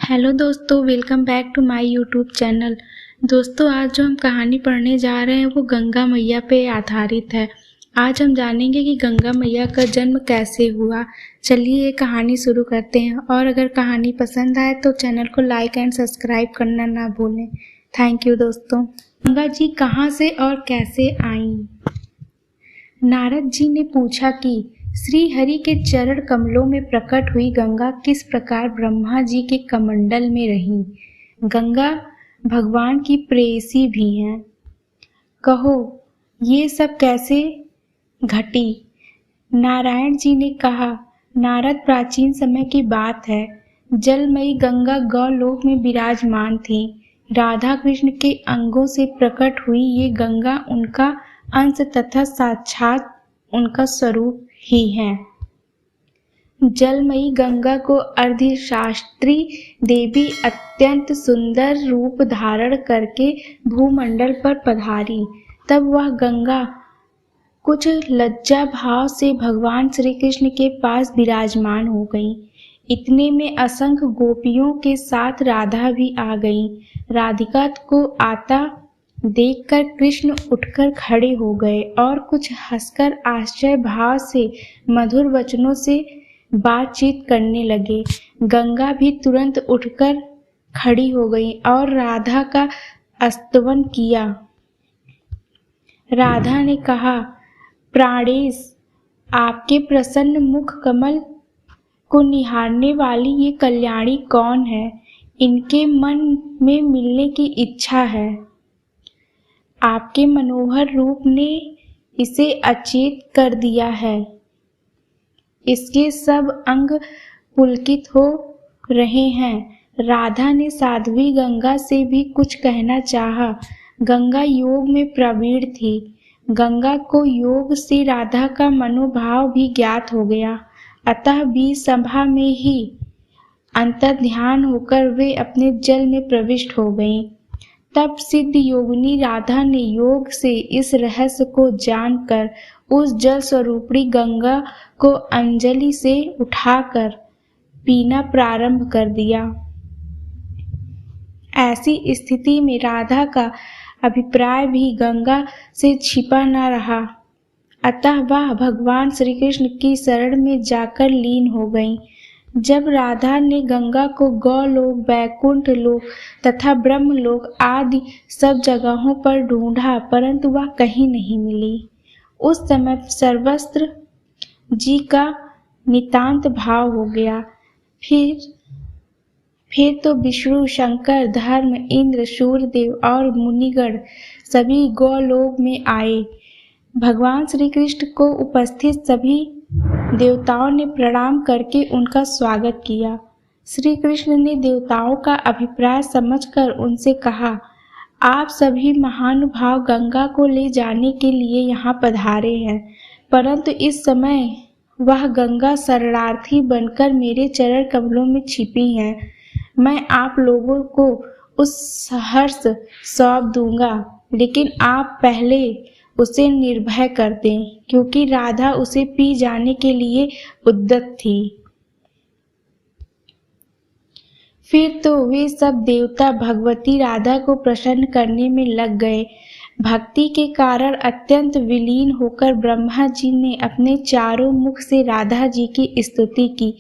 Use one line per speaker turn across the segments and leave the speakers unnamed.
Hello दोस्तों, welcome back to my YouTube channel. दोस्तों, आज जो हम कहानी पढ़ने जा रहे हैं वो गंगा मैया पे आधारित है। आज हम जानेंगे कि गंगा मैया का जन्म कैसे हुआ। चलिए ये कहानी शुरू करते हैं। और अगर कहानी पसंद आए तो चैनल को लाइक एंड सब्सक्राइब करना ना भूलें। थैंक यू दोस्तों। गंगा जी कहाँ से और कैसे आईं? नारद जी ने पूछा कि श्री हरि के चरण कमलों में प्रकट हुई गंगा किस प्रकार ब्रह्मा जी के कमंडल में रही। गंगा भगवान की प्रेयसी भी हैं। कहो ये सब कैसे घटी? नारायण जी ने कहा, नारद, प्राचीन समय की बात है। जलमयी गंगा गौलोक में विराजमान थी। राधा कृष्ण के अंगों से प्रकट हुई ये गंगा उनका अंश तथा साक्षात उनका स्वरूप ही है। जलमयी गंगा को अर्धशास्त्री देवी अत्यंत सुंदर रूप धारण करके भूमंडल पर पधारी। तब वह गंगा कुछ लज्जा भाव से भगवान श्री कृष्ण के पास विराजमान हो गई। इतने में असंख्य गोपियों के साथ राधा भी आ गई। राधिका को आता देखकर कृष्ण उठकर खड़े हो गए और कुछ हंसकर आश्चर्य भाव से मधुर वचनों से बातचीत करने लगे। गंगा भी तुरंत उठकर खड़ी हो गई और राधा का स्तवन किया। राधा ने कहा, प्राणेश, आपके प्रसन्न मुख कमल को निहारने वाली ये कल्याणी कौन है? इनके मन में मिलने की इच्छा है। आपके मनोहर रूप ने इसे अचेत कर दिया है। इसके सब अंग पुलकित हो रहे हैं। राधा ने साध्वी गंगा से भी कुछ कहना चाहा। गंगा योग में प्रवीण थी। गंगा को योग से राधा का मनोभाव भी ज्ञात हो गया। अतः बीच सभा में ही अंतर्ध्यान होकर वे अपने जल में प्रविष्ट हो गईं। तब सिद्ध योगिनी राधा ने योग से इस रहस्य को जानकर उस जल स्वरूपी गंगा को अंजलि से उठाकर पीना प्रारंभ कर दिया। ऐसी स्थिति में राधा का अभिप्राय भी गंगा से छिपा न रहा। अतः वह भगवान श्री कृष्ण की शरण में जाकर लीन हो गईं। जब राधा ने गंगा को गौलोक, बैकुंठ लोक तथा ब्रह्मलोक आदि सब जगहों पर ढूंढा, परंतु वह कहीं नहीं मिली। उस समय सर्वस्त्र जी का नितांत भाव हो गया। फिर तो विष्णु, शंकर, धर्म, इंद्र, सूर्यदेव और मुनिगण सभी गौलोक में आए। भगवान श्री कृष्ण को उपस्थित सभी देवताओं ने प्रणाम करके उनका स्वागत किया। श्री कृष्ण ने देवताओं का अभिप्राय समझकर उनसे कहा, आप सभी महानुभाव गंगा को ले जाने के लिए यहाँ पधारे हैं, परंतु इस समय वह गंगा शरणार्थी बनकर मेरे चरण कमलों में छिपी है। मैं आप लोगों को उस हर्ष सौंप दूंगा, लेकिन आप पहले उसे निर्भय कर दें, क्योंकि राधा उसे पी जाने के लिए उद्यत थी। फिर तो वे सब देवता भगवती राधा को प्रसन्न करने में लग गए। भक्ति के कारण अत्यंत विलीन होकर ब्रह्मा जी ने अपने चारों मुख से राधा जी की स्तुति की।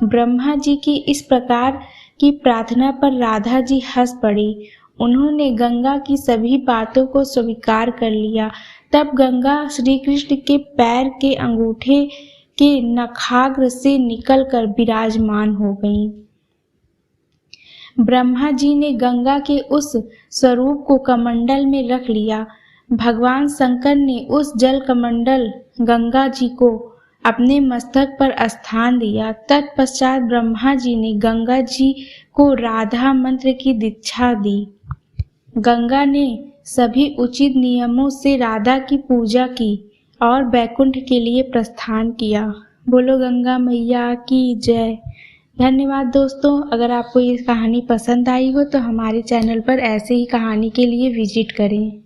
ब्रह्मा जी की इस प्रकार की प्रार्थना पर राधा जी हंस पड़ी। उन्होंने गंगा की सभी बातों को स्वीकार कर लिया। तब गंगा श्री कृष्ण के पैर के अंगूठे के नखाग्र से निकलकर विराजमान हो गईं। ब्रह्मा जी ने गंगा के उस स्वरूप को कमंडल में रख लिया। भगवान शंकर ने उस जल कमंडल गंगा जी को अपने मस्तक पर स्थान दिया। तत्पश्चात ब्रह्मा जी ने गंगा जी को राधा मंत्र की दीक्षा दी। गंगा ने सभी उचित नियमों से राधा की पूजा की और बैकुंठ के लिए प्रस्थान किया। बोलो गंगा मैया की जय। धन्यवाद दोस्तों। अगर आपको ये कहानी पसंद आई हो तो हमारे चैनल पर ऐसे ही कहानी के लिए विजिट करें।